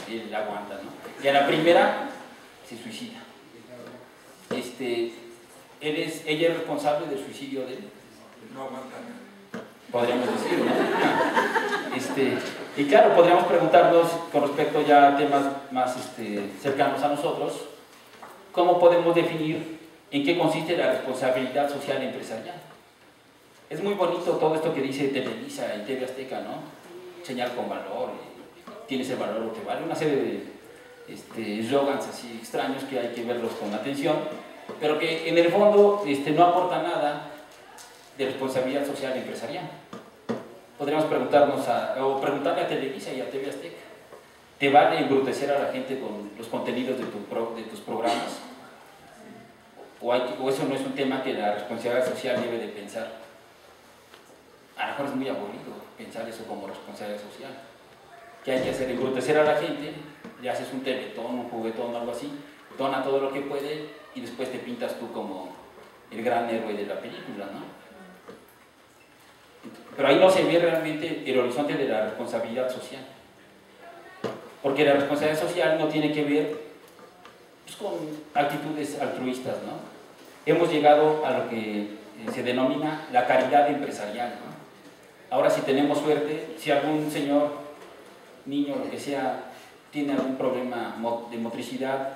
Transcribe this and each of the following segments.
él aguanta, ¿no? Y a la primera se suicida. Ella es responsable del suicidio de él. No aguanta. Podríamos decir, ¿no? Y claro, podríamos preguntarnos con respecto ya a temas más cercanos a nosotros, ¿cómo podemos definir en qué consiste la responsabilidad social empresarial? Es muy bonito todo esto que dice Televisa y TV Azteca, ¿no? Señal con valor, tienes el valor o te vale, una serie de eslogans así extraños que hay que verlos con atención, pero que en el fondo no aporta nada de responsabilidad social empresarial. Podríamos preguntarnos o preguntarle a Televisa y a TV Azteca, ¿te vale embrutecer a la gente con los contenidos de tus programas? ¿O eso no es un tema que la responsabilidad social debe de pensar? A lo mejor es muy aburrido pensar eso como responsabilidad social. ¿Qué hay que hacer? Embrutecer a la gente, le haces un teletón, un juguetón o algo así, dona todo lo que puede y después te pintas tú como el gran héroe de la película, ¿no? Pero ahí no se ve realmente el horizonte de la responsabilidad social. Porque la responsabilidad social no tiene que ver pues, con actitudes altruistas, ¿no? Hemos llegado a lo que se denomina la caridad empresarial, ¿no? Ahora, si tenemos suerte, si algún señor, niño, lo que sea, tiene algún problema de motricidad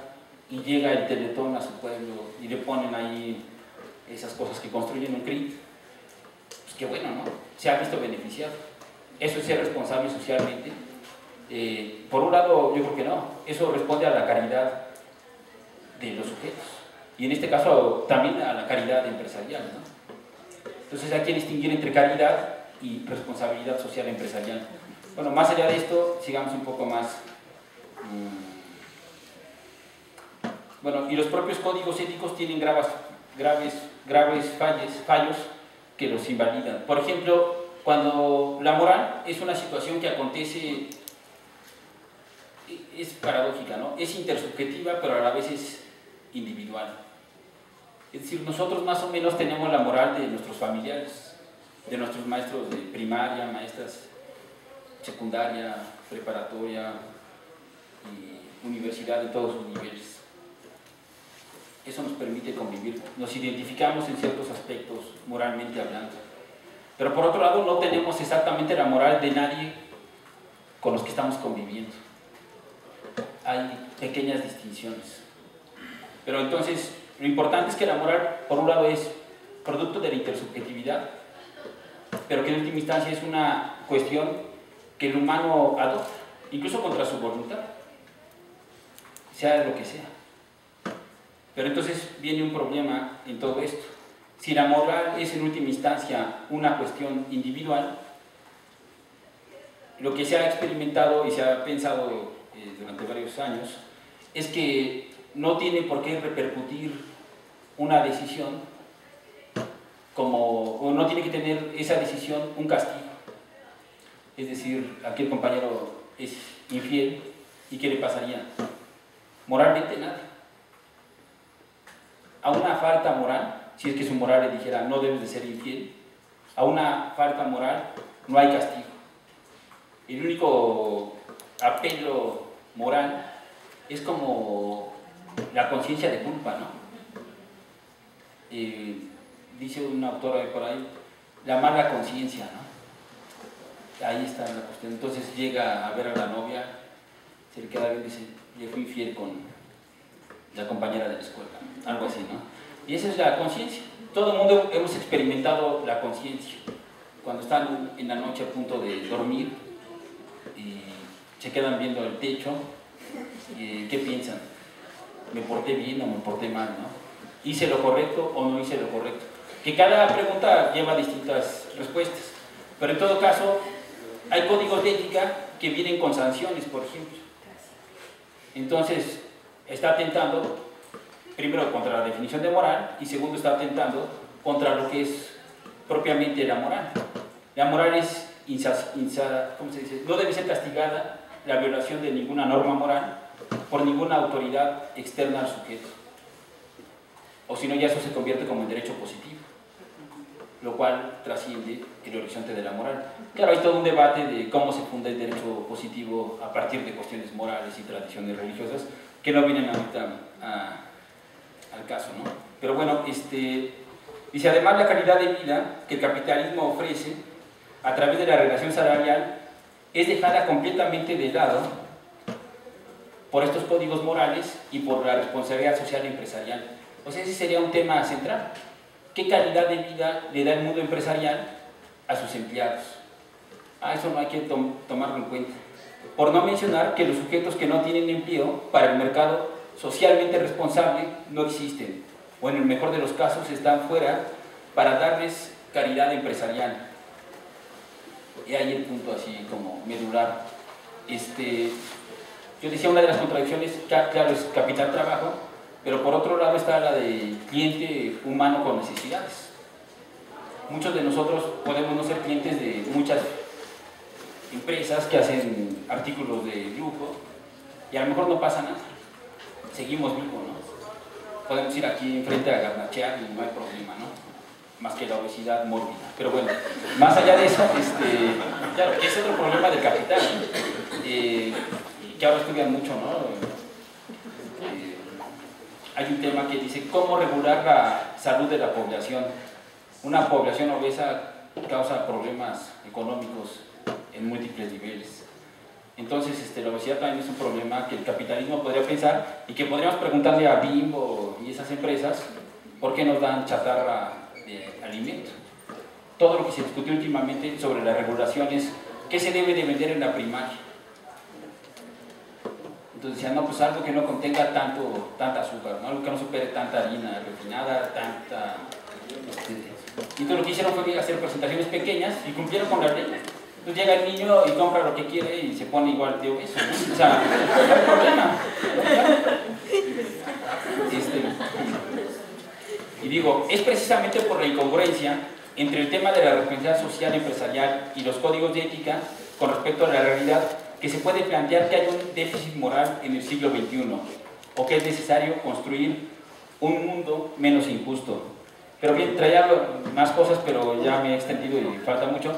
y llega el Teletón a su pueblo y le ponen ahí esas cosas que construyen un CRIT, pues qué bueno, ¿no? Se ha visto beneficiado. ¿Eso es ser responsable socialmente? Por un lado, yo creo que no. Eso responde a la caridad de los sujetos. Y en este caso, también a la caridad empresarial, ¿no? Entonces hay que distinguir entre caridad y responsabilidad social empresarial. Bueno, más allá de esto, sigamos un poco más. Bueno, y los propios códigos éticos tienen graves fallos que los invalidan. Por ejemplo, cuando la moral es una situación que acontece, es paradójica, ¿no? Es intersubjetiva, pero a la vez es individual. Es decir, nosotros más o menos tenemos la moral de nuestros familiares, de nuestros maestros de primaria, maestras secundaria, preparatoria y universidad en todos sus niveles. Eso nos permite convivir, nos identificamos en ciertos aspectos moralmente hablando. Pero por otro lado no tenemos exactamente la moral de nadie con los que estamos conviviendo. Hay pequeñas distinciones. Pero entonces, lo importante es que la moral, por un lado, es producto de la intersubjetividad, pero que en última instancia es una cuestión que el humano adopta, incluso contra su voluntad, sea lo que sea. Pero entonces viene un problema en todo esto. Si la moral es en última instancia una cuestión individual, lo que se ha experimentado y se ha pensado durante varios años es que no tiene por qué repercutir una decisión o no tiene que tener esa decisión un castigo. Es decir, aquí el compañero es infiel y ¿qué le pasaría? Moralmente nada. A una falta moral, si es que su moral le dijera no debes de ser infiel, a una falta moral no hay castigo. El único apelo moral es como la conciencia de culpa, ¿no? Dice un autor por ahí, la mala conciencia, ¿no? Ahí está la cuestión. Entonces llega a ver a la novia, se le queda bien y dice, le fui infiel con la compañera de la escuela, algo así, ¿no? Y esa es la conciencia. Todo el mundo hemos experimentado la conciencia. Cuando están en la noche a punto de dormir y se quedan viendo el techo, ¿qué piensan? ¿Me porté bien o me porté mal, no? ¿Hice lo correcto o no hice lo correcto? Que cada pregunta lleva distintas respuestas, pero en todo caso hay códigos de ética que vienen con sanciones, por ejemplo. Entonces está atentando primero contra la definición de moral y segundo está atentando contra lo que es propiamente la moral. La moral es ¿cómo se dice? No debe ser castigada la violación de ninguna norma moral por ninguna autoridad externa al sujeto, o si no ya eso se convierte como en derecho positivo. lo cual trasciende el horizonte de la moral. Claro, hay todo un debate de cómo se funda el derecho positivo a partir de cuestiones morales y tradiciones religiosas que no vienen ahorita al caso, ¿no? Pero bueno, dice, además la calidad de vida que el capitalismo ofrece a través de la relación salarial es dejada completamente de lado por estos códigos morales y por la responsabilidad social empresarial. O sea, ese sería un tema central. ¿Qué calidad de vida le da el mundo empresarial a sus empleados? Eso no hay que tomarlo en cuenta. Por no mencionar que los sujetos que no tienen empleo para el mercado socialmente responsable no existen, o en el mejor de los casos están fuera para darles caridad empresarial. Y ahí el punto así como medular. Yo decía, una de las contradicciones, claro, es capital-trabajo, pero por otro lado está la de cliente humano con necesidades. Muchos de nosotros podemos no ser clientes de muchas empresas que hacen artículos de lujo y a lo mejor no pasa nada, seguimos vivos, ¿no? Podemos ir aquí enfrente a garnachear y no hay problema, ¿no? Más que la obesidad mórbida. Pero bueno, más allá de eso, claro, es otro problema del capital, que ahora estudian mucho, ¿no? Hay un tema que dice cómo regular la salud de la población. Una población obesa causa problemas económicos en múltiples niveles. Entonces, la obesidad también es un problema que el capitalismo podría pensar y que podríamos preguntarle a Bimbo y esas empresas por qué nos dan chatarra de alimento. Todo lo que se discutió últimamente sobre las regulaciones, qué se debe de vender en la primaria. Entonces decían, no, pues algo que no contenga tanta azúcar, ¿no? Algo que no supere tanta harina refinada, tanta... Y entonces lo que hicieron fue hacer presentaciones pequeñas y cumplieron con la ley. Entonces llega el niño y compra lo que quiere y se pone igual de obeso, ¿no? O sea, no hay problema. Y digo, es precisamente por la incongruencia entre el tema de la responsabilidad social empresarial y los códigos de ética con respecto a la realidad que se puede plantear que hay un déficit moral en el siglo XXI o que es necesario construir un mundo menos injusto. Pero bien, traía más cosas, pero ya me he extendido y falta mucho.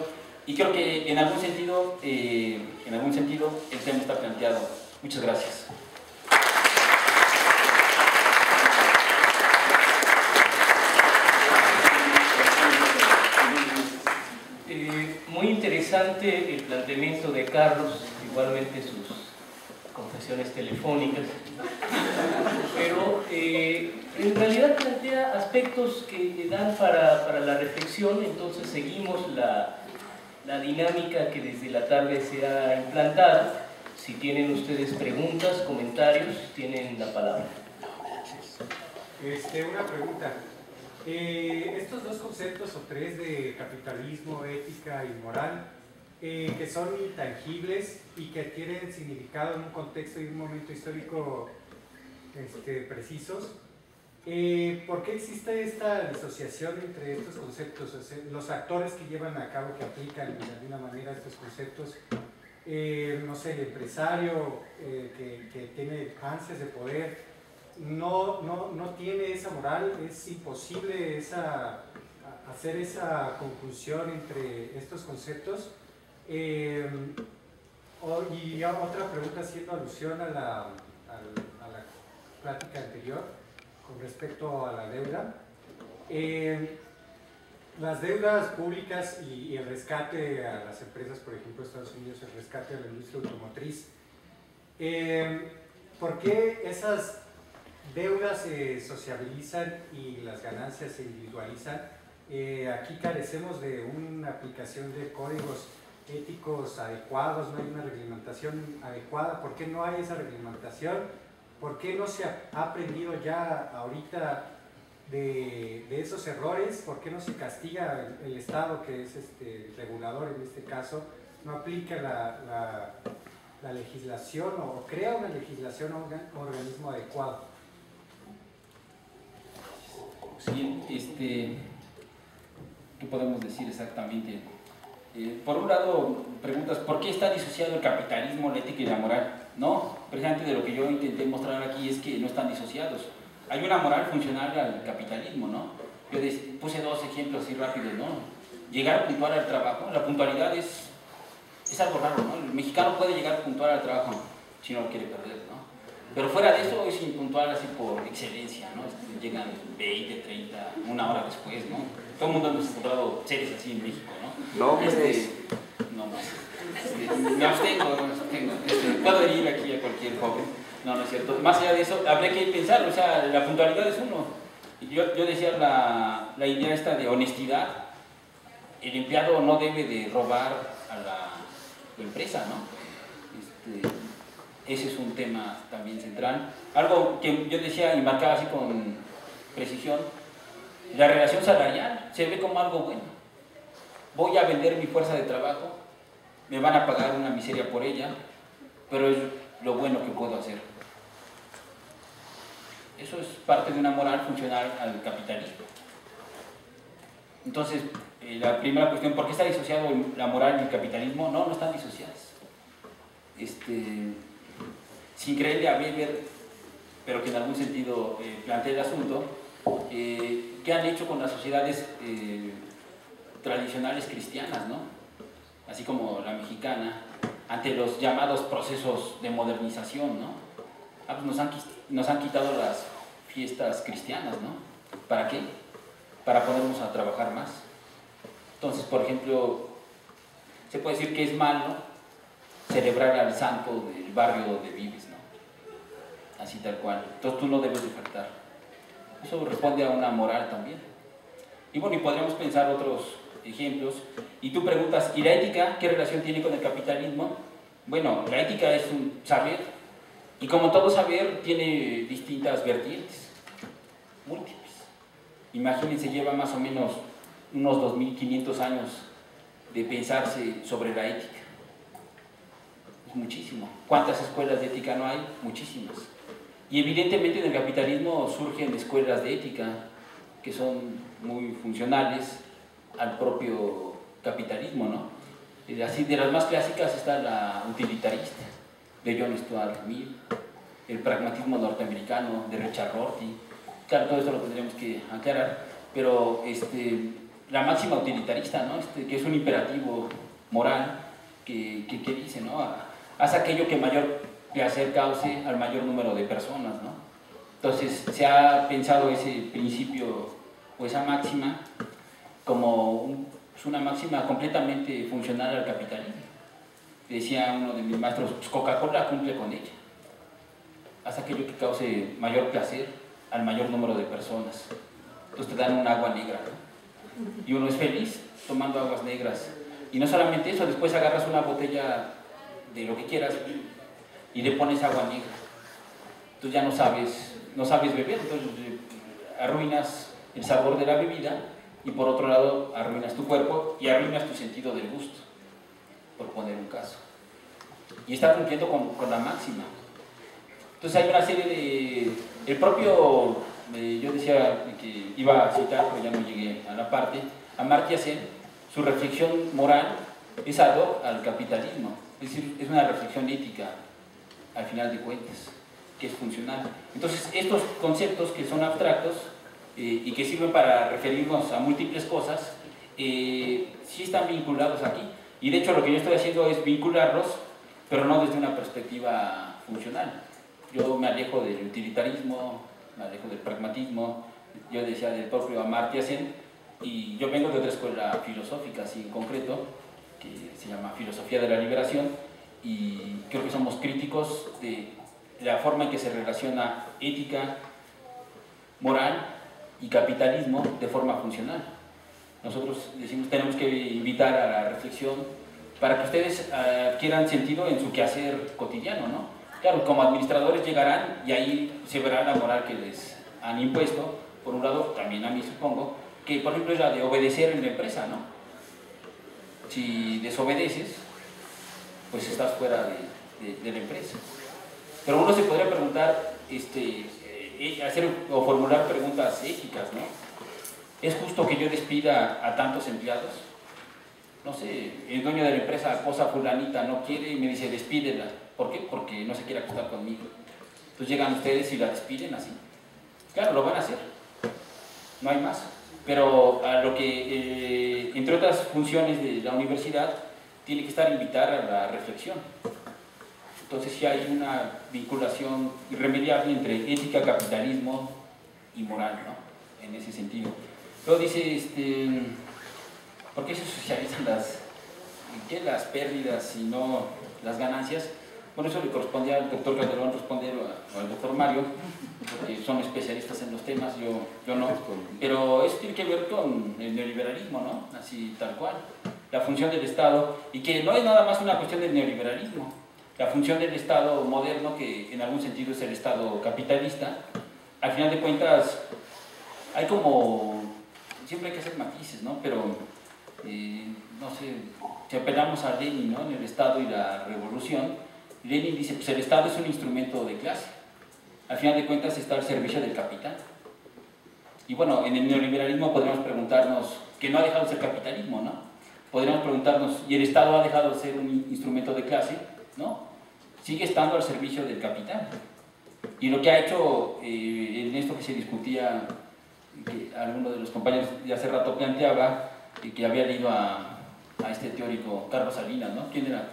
Y creo que en algún sentido el tema está planteado. Muchas gracias. Muy interesante el planteamiento de Carlos, igualmente sus confesiones telefónicas, pero en realidad plantea aspectos que dan para la reflexión. Entonces seguimos la dinámica que desde la tarde se ha implantado. Si tienen ustedes preguntas, comentarios, tienen la palabra. Una pregunta. Estos dos conceptos o tres de capitalismo, ética y moral, que son intangibles y que adquieren significado en un contexto y un momento histórico precisos, ¿por qué existe esta disociación entre estos conceptos? O sea, los actores que llevan a cabo, que aplican de alguna manera estos conceptos, no sé, el empresario que tiene ansias de poder, no tiene esa moral, es imposible hacer esa conclusión entre estos conceptos. Y otra pregunta haciendo alusión a la plática anterior con respecto a la deuda. Las deudas públicas y el rescate a las empresas, por ejemplo, Estados Unidos, el rescate a la industria automotriz, ¿por qué esas deudas se sociabilizan y las ganancias se individualizan? Aquí carecemos de una aplicación de códigos éticos adecuados, no hay una reglamentación adecuada. ¿Por qué no hay esa reglamentación? ¿Por qué no se ha aprendido ya ahorita de esos errores? ¿Por qué no se castiga el Estado, que es regulador en este caso, no aplica la legislación o crea una legislación o un organismo adecuado? Sí, ¿qué podemos decir exactamente? Por un lado, preguntas, ¿por qué está disociado el capitalismo, la ética y la moral? No, precisamente de lo que yo intenté mostrar aquí es que no están disociados. Hay una moral funcional al capitalismo, ¿no? Yo puse dos ejemplos así rápidos, ¿no? Llegar puntual al trabajo, la puntualidad es algo raro, ¿no? El mexicano puede llegar puntual al trabajo si no lo quiere perder, ¿no? Pero fuera de eso es impuntual así por excelencia, ¿no? Llegan 20, 30, una hora después, ¿no? Todo el mundo hemos encontrado seres así en México, ¿no? No, pues. No más. Me abstengo. Puedo ir aquí a cualquier joven. No, no es cierto. Más allá de eso, habría que pensar, o sea, la puntualidad es uno. Yo decía la idea esta de honestidad. El empleado no debe de robar a la empresa, ¿no? Ese es un tema también central. Algo que yo decía y marcaba así con precisión, la relación salarial se ve como algo bueno. Voy a vender mi fuerza de trabajo, me van a pagar una miseria por ella, pero es lo bueno que puedo hacer. Eso es parte de una moral funcional al capitalismo. Entonces, la primera cuestión, ¿por qué está disociado la moral y el capitalismo? No, no están disociadas. Sin creerle a Weber, pero que en algún sentido plantea el asunto, ¿qué han hecho con las sociedades tradicionales cristianas, ¿no? Así como la mexicana, ante los llamados procesos de modernización, ¿no? Pues nos han quitado las fiestas cristianas, ¿no? ¿Para qué? Para ponernos a trabajar más. Entonces, por ejemplo, se puede decir que es malo celebrar al santo del barrio donde vives, ¿no? Así tal cual. Entonces tú no debes de faltar. Eso responde a una moral también. Y bueno, y podríamos pensar otros ejemplos. Y tú preguntas, ¿y la ética qué relación tiene con el capitalismo? Bueno, la ética es un saber, y como todo saber tiene distintas vertientes, múltiples. Imagínense, lleva más o menos unos 2500 años de pensarse sobre la ética. Es muchísimo. ¿Cuántas escuelas de ética no hay? Muchísimas. Y evidentemente en el capitalismo surgen escuelas de ética que son muy funcionales al propio capitalismo, ¿no? Así, de las más clásicas está la utilitarista, de John Stuart Mill, el pragmatismo norteamericano, de Richard Rorty. Claro, todo esto lo tendríamos que aclarar, pero la máxima utilitarista, ¿no? Que es un imperativo moral que dice, ¿no? Haz aquello que mayor placer cause al mayor número de personas, ¿no? Entonces se ha pensado ese principio o esa máxima como una máxima completamente funcional al capitalismo. Decía uno de mis maestros, pues Coca-Cola cumple con ella. Haz aquello que cause mayor placer al mayor número de personas. Entonces te dan un agua negra, ¿no? Y uno es feliz tomando aguas negras. Y no solamente eso, después agarras una botella de lo que quieras y le pones agua negra. Entonces ya no sabes beber, entonces arruinas el sabor de la bebida y por otro lado arruinas tu cuerpo y arruinas tu sentido del gusto, por poner un caso. Y está cumpliendo con la máxima. Entonces hay una serie de... El propio, yo decía que iba a citar, pero ya no llegué a la parte, Amartya Sen, su reflexión moral es ad hoc al capitalismo, es decir, es una reflexión ética al final de cuentas, que es funcional. Entonces estos conceptos que son abstractos y que sirven para referirnos a múltiples cosas, sí están vinculados aquí. Y de hecho lo que yo estoy haciendo es vincularlos, pero no desde una perspectiva funcional. Yo me alejo del utilitarismo, me alejo del pragmatismo, yo decía del propio Amartya Sen, y yo vengo de otra escuela filosófica, así en concreto, que se llama Filosofía de la Liberación, y creo que somos críticos de la forma en que se relaciona ética, moral y capitalismo de forma funcional. Nosotros decimos tenemos que invitar a la reflexión para que ustedes adquieran sentido en su quehacer cotidiano, ¿no? Claro, como administradores llegarán y ahí se verá la moral que les han impuesto, por un lado, también a mí supongo, que por ejemplo es la de obedecer en la empresa, ¿no? Si desobedeces, pues estás fuera de la empresa. Pero uno se podría preguntar, hacer o formular preguntas éticas, ¿no? ¿Es justo que yo despida a tantos empleados? No sé, el dueño de la empresa acosa a fulanita, no quiere y me dice despídela. ¿Por qué? Porque no se quiere acostar conmigo. Entonces llegan ustedes y la despiden así. Claro, lo van a hacer. No hay más. pero a lo que, entre otras funciones de la universidad, tiene que estar invitar a la reflexión. Entonces sí hay una vinculación irremediable entre ética, capitalismo y moral, ¿no? En ese sentido. Luego dice, ¿por qué se socializan las pérdidas y no las ganancias? Bueno, eso le correspondía al doctor Calderón responder o al doctor Mario, porque son especialistas en los temas, yo no. Pero eso tiene que ver con el neoliberalismo, ¿no? Así tal cual. La función del Estado, y que no es nada más una cuestión del neoliberalismo. La función del Estado moderno, que en algún sentido es el Estado capitalista, al final de cuentas hay como, siempre hay que hacer matices, ¿no? Pero, no sé, si apelamos a Lenin, ¿no? En el Estado y la revolución, Lenin dice, pues el Estado es un instrumento de clase, al final de cuentas está al servicio del capital. Y bueno, en el neoliberalismo podríamos preguntarnos, que no ha dejado de ser capitalismo, ¿no? Podríamos preguntarnos, ¿y el Estado ha dejado de ser un instrumento de clase? No, sigue estando al servicio del capital. Y lo que ha hecho en esto que se discutía, que alguno de los compañeros de hace rato planteaba, que había leído a este teórico Carlos Salinas, ¿no? ¿Quién era?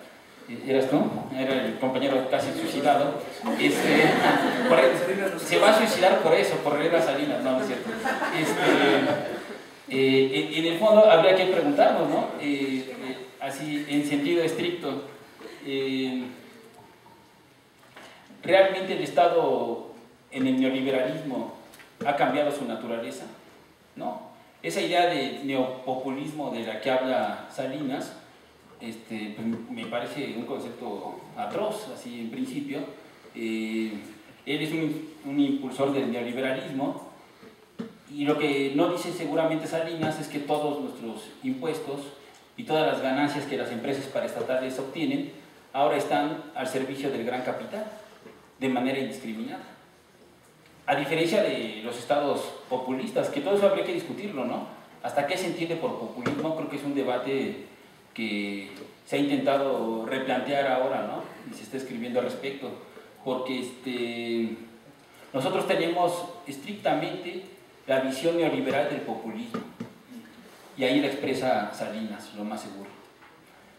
¿Eras tú? Era el compañero casi suicidado. Se va a suicidar por eso, por leer a Salinas, no es cierto. En el fondo habría que preguntarnos, ¿no? Así en sentido estricto, ¿realmente el Estado en el neoliberalismo ha cambiado su naturaleza? No. Esa idea de neopopulismo de la que habla Salinas, pues me parece un concepto atroz, así en principio. Él es un impulsor del neoliberalismo, y lo que no dice seguramente Salinas es que todos nuestros impuestos y todas las ganancias que las empresas paraestatales obtienen ahora están al servicio del gran capital, de manera indiscriminada. A diferencia de los estados populistas, que todo eso habría que discutirlo, ¿no? ¿Hasta qué se entiende por populismo? Creo que es un debate que se ha intentado replantear ahora, ¿no? Y se está escribiendo al respecto, porque nosotros tenemos estrictamente la visión neoliberal del populismo, y ahí la expresa Salinas, lo más seguro.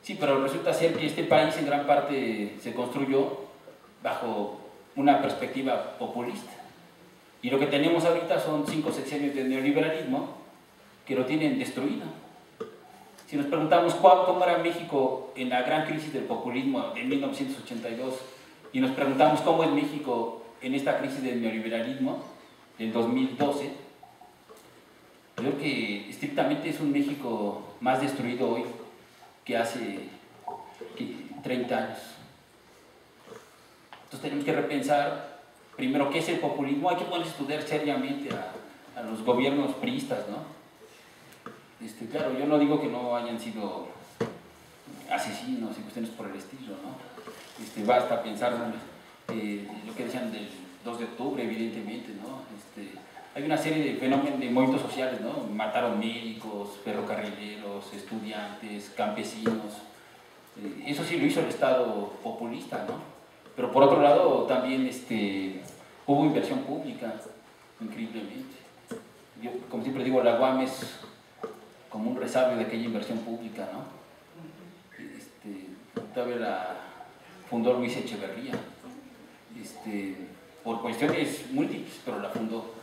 Sí, pero resulta ser que este país en gran parte se construyó bajo una perspectiva populista, y lo que tenemos ahorita son 5 sexenios de neoliberalismo que lo tienen destruido. Si nos preguntamos cómo era México en la gran crisis del populismo de 1982, y nos preguntamos cómo es México en esta crisis del neoliberalismo del 2012, creo que estrictamente es un México más destruido hoy que hace 30 años. Entonces tenemos que repensar primero qué es el populismo. Hay que ponerse a estudiar seriamente a los gobiernos priistas, ¿no? Claro, yo no digo que no hayan sido asesinos y cuestiones por el estilo, ¿no? Basta pensar lo que decían del 2 de octubre, evidentemente, ¿no? Hay una serie de fenómenos, de movimientos sociales, ¿no? Mataron médicos, ferrocarrileros, estudiantes, campesinos. Eso sí lo hizo el Estado populista, ¿no? Pero por otro lado también hubo inversión pública, increíblemente. Yo, como siempre digo, la UAM es como un resabio de aquella inversión pública, ¿no? Todavía la fundó Luis Echeverría, por cuestiones múltiples, pero la fundó.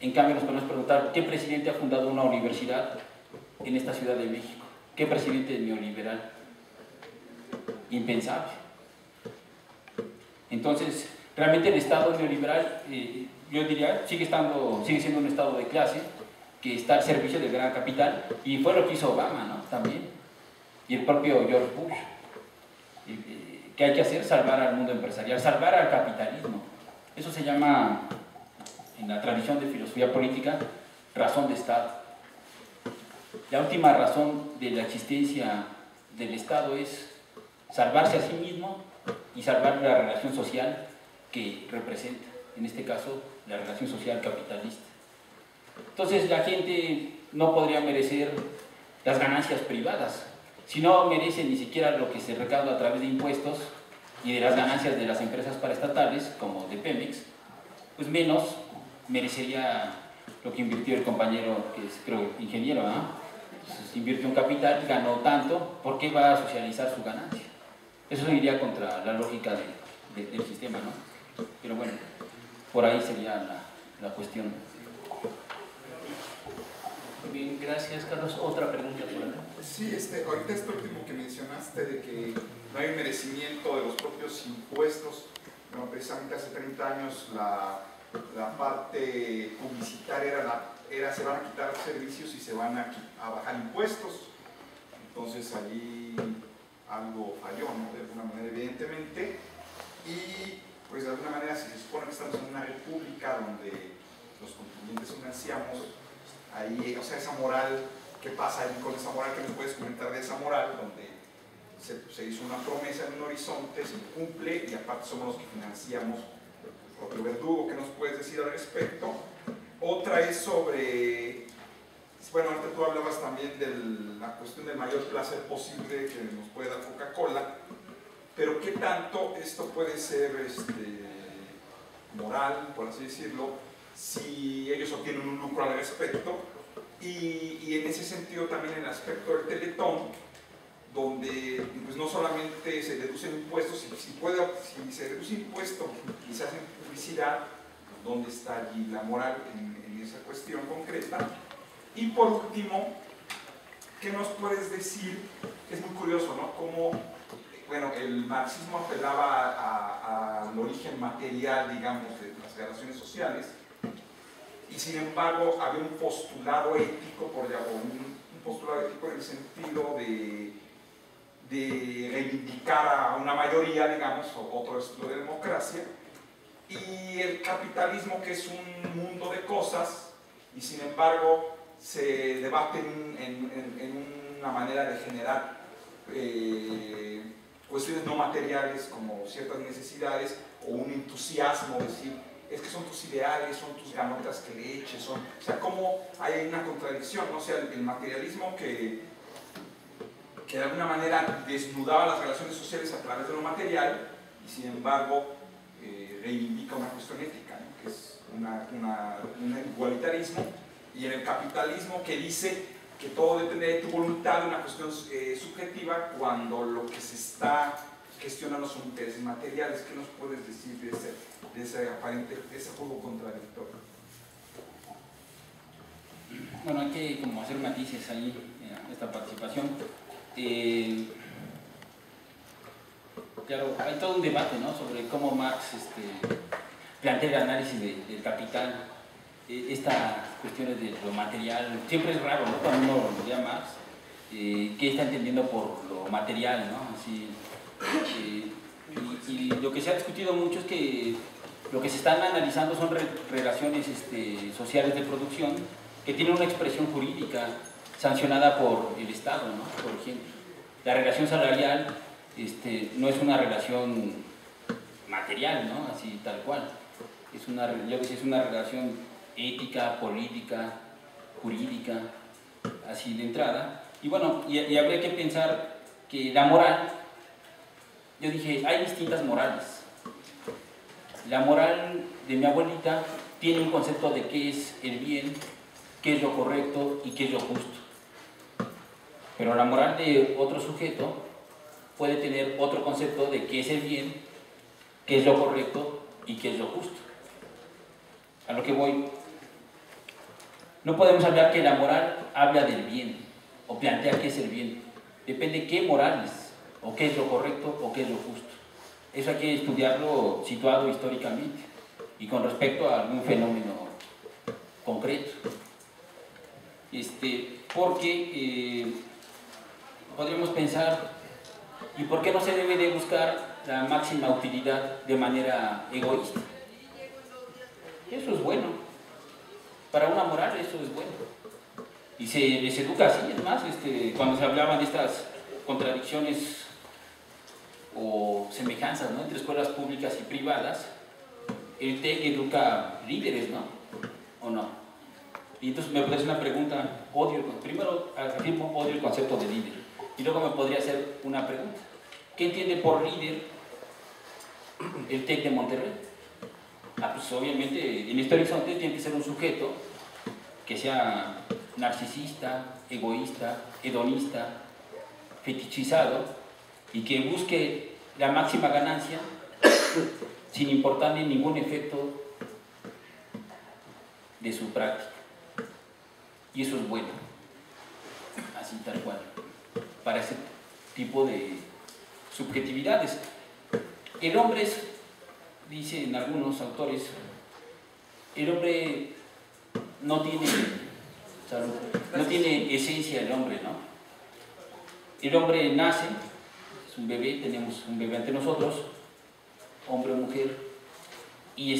En cambio nos podemos preguntar, ¿qué presidente ha fundado una universidad en esta Ciudad de México? ¿Qué presidente neoliberal? Impensable. Entonces, realmente el Estado neoliberal, yo diría, sigue siendo un Estado de clase, que está al servicio del gran capital, y fue lo que hizo Obama, ¿no? También, y el propio George Bush. ¿Qué hay que hacer? Salvar al mundo empresarial, salvar al capitalismo. Eso se llama, en la tradición de filosofía política, razón de Estado. La última razón de la existencia del Estado es salvarse a sí mismo y salvar la relación social que representa, en este caso, la relación social capitalista. Entonces la gente no podría merecer las ganancias privadas, si no merece ni siquiera lo que se recauda a través de impuestos y de las ganancias de las empresas paraestatales, como de Pemex, pues menos merecería lo que invirtió el compañero, que es creo ingeniero, ¿no? Entonces, invirtió un capital, ganó tanto, ¿por qué va a socializar su ganancia? Eso iría contra la lógica del sistema, ¿no? Pero bueno, por ahí sería la cuestión. Bien, gracias Carlos. Otra pregunta por acá. Sí, ahorita esto último que mencionaste de que no hay merecimiento de los propios impuestos. Bueno, precisamente hace 30 años la parte publicitaria era se van a quitar servicios y se van a bajar impuestos. Entonces allí algo falló, ¿no? De alguna manera, evidentemente. Y pues de alguna manera, si se supone que estamos en una república donde los contribuyentes financiamos, ahí, o sea, esa moral, ¿qué pasa ahí con esa moral? ¿Qué nos puedes comentar de esa moral? Donde se hizo una promesa en un horizonte, se cumple y aparte somos los que financiamos el propio verdugo. ¿Qué nos puedes decir al respecto? Otra es sobre, bueno, ahorita tú hablabas también de la cuestión del mayor placer posible que nos puede dar Coca-Cola, pero ¿qué tanto esto puede ser moral, por así decirlo, si ellos obtienen un lucro al respecto? Y en ese sentido también en el aspecto del Teletón, donde pues, no solamente se deducen impuestos, si se deduce impuesto y se hace publicidad, ¿dónde está allí la moral en esa cuestión concreta? Y por último, ¿qué nos puedes decir? Es muy curioso, ¿no? Cómo, bueno, el marxismo apelaba al origen material, digamos, de las relaciones sociales, y sin embargo había un postulado ético, un postulado ético en el sentido de reivindicar a una mayoría, digamos, otro estilo de democracia, y el capitalismo, que es un mundo de cosas, y sin embargo se debate en una manera de generar cuestiones no materiales como ciertas necesidades o un entusiasmo, decir, es que son tus ideales, son tus ganotas que le eches, o sea, como hay una contradicción, ¿no? O sea, el materialismo que de alguna manera desnudaba las relaciones sociales a través de lo material y sin embargo reivindica una cuestión ética, ¿no? Que es un igualitarismo, y en el capitalismo que dice que todo depende de tu voluntad, de una cuestión subjetiva, cuando lo que se está gestionando son intereses materiales. ¿Qué nos puedes decir de ese juego contradictorio? Bueno, hay que como hacer matices ahí en esta participación. Claro, hay todo un debate, ¿no?, sobre cómo Marx plantea el análisis del capital, estas cuestiones de lo material. Siempre es raro, ¿no?, cuando uno lo lee a Marx, qué está entendiendo por lo material, ¿no? Así, y lo que se ha discutido mucho es que lo que se están analizando son relaciones sociales de producción que tienen una expresión jurídica sancionada por el Estado, ¿no? Por ejemplo, la relación salarial no es una relación material, ¿no?, así tal cual. Yo decía, es una relación ética, política, jurídica, así de entrada. Y bueno, y habría que pensar que la moral, yo dije, hay distintas morales. La moral de mi abuelita tiene un concepto de qué es el bien, qué es lo correcto y qué es lo justo. Pero la moral de otro sujeto puede tener otro concepto de qué es el bien, qué es lo correcto y qué es lo justo. A lo que voy, no podemos hablar que la moral habla del bien o plantea qué es el bien. Depende qué morales, o qué es lo correcto o qué es lo justo. Eso hay que estudiarlo situado históricamente y con respecto a algún fenómeno concreto. Porque podríamos pensar, ¿y por qué no se debe de buscar la máxima utilidad de manera egoísta? Eso es bueno. Para una moral eso es bueno. Y se les educa así, es más, cuando se hablaban de estas contradicciones o semejanzas, ¿no?, entre escuelas públicas y privadas, el TEC educa líderes, ¿no?, ¿o no? Y entonces me podría hacer una pregunta, primero afirmo, odio el concepto de líder, y luego me podría hacer una pregunta, ¿qué entiende por líder el TEC de Monterrey? Pues obviamente en este horizonte tiene que ser un sujeto que sea narcisista, egoísta, hedonista, fetichizado y que busque la máxima ganancia sin importarle ningún efecto de su práctica. Y eso es bueno, así tal cual, para ese tipo de subjetividades. El hombre es, dicen algunos autores, el hombre no tiene esencia el hombre, ¿no? El hombre nace, es un bebé, tenemos un bebé ante nosotros, hombre o mujer, y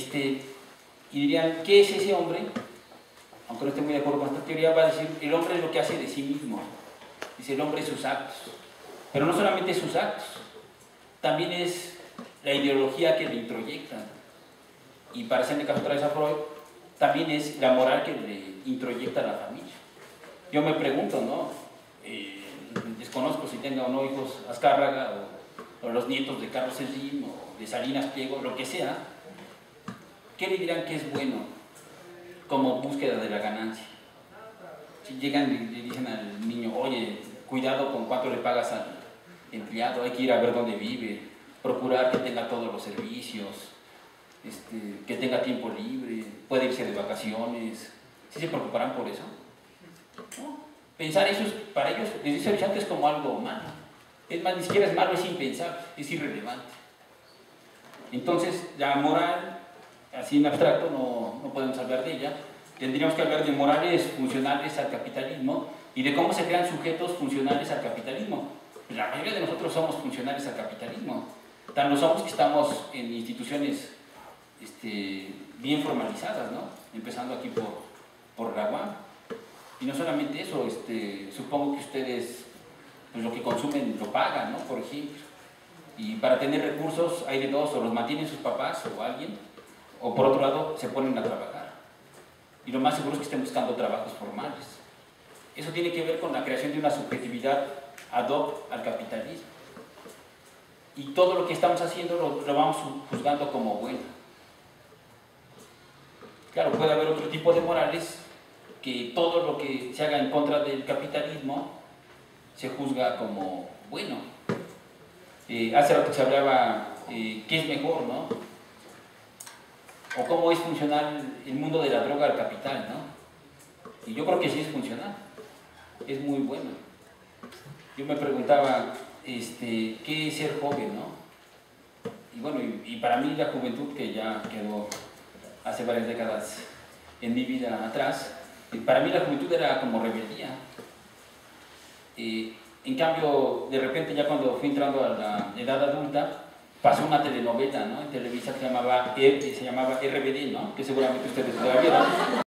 dirían, ¿qué es ese hombre? Aunque no esté muy de acuerdo con esta teoría, va a decir, el hombre es lo que hace de sí mismo. Dice, el hombre es sus actos. Pero no solamente sus actos, también es la ideología que le introyectan. Y para hacerle caso otra vez a Freud, también es la moral que le introyecta a la familia. Yo me pregunto, ¿no? Desconozco si tenga o no hijos Azcárraga o los nietos de Carlos Slim o de Salinas Pliego, lo que sea. ¿Qué le dirán que es bueno como búsqueda de la ganancia? Si llegan y le dicen al niño, oye, cuidado con cuánto le pagas al empleado, hay que ir a ver dónde vive, procurar que tenga todos los servicios, que tenga tiempo libre, puede irse de vacaciones. ¿Sí se preocuparán por eso? ¿No? Pensar eso para ellos, les dice Vicente, es como algo malo. Es más, ni siquiera es malo, es impensable, es irrelevante. Entonces, la moral, así en abstracto, no podemos hablar de ella. Tendríamos que hablar de morales funcionales al capitalismo y de cómo se crean sujetos funcionales al capitalismo. La mayoría de nosotros somos funcionales al capitalismo. Tan lo somos que estamos en instituciones bien formalizadas, ¿no? Empezando aquí por la UAM. Y no solamente eso, supongo que ustedes pues, lo que consumen lo pagan, ¿no? Por ejemplo. Y para tener recursos hay de dos, o los mantienen sus papás o alguien, o por otro lado se ponen a trabajar. Y lo más seguro es que estén buscando trabajos formales. Eso tiene que ver con la creación de una subjetividad ad hoc al capitalismo. Y todo lo que estamos haciendo lo vamos juzgando como bueno. Claro, puede haber otro tipo de morales que todo lo que se haga en contra del capitalismo se juzga como bueno. Hace rato se hablaba qué es mejor, ¿no? O cómo es funcional el mundo de la droga al capital, ¿no? Y yo creo que sí es funcional, es muy bueno. Yo me preguntaba, ¿qué es ser joven, no? Y bueno, y para mí la juventud, que ya quedó hace varias décadas en mi vida atrás, para mí la juventud era como rebeldía. En cambio, de repente ya cuando fui entrando a la edad adulta, pasó una telenovela, ¿no? En Televisa que se llamaba RBD, ¿no? Que seguramente ustedes ya vieron.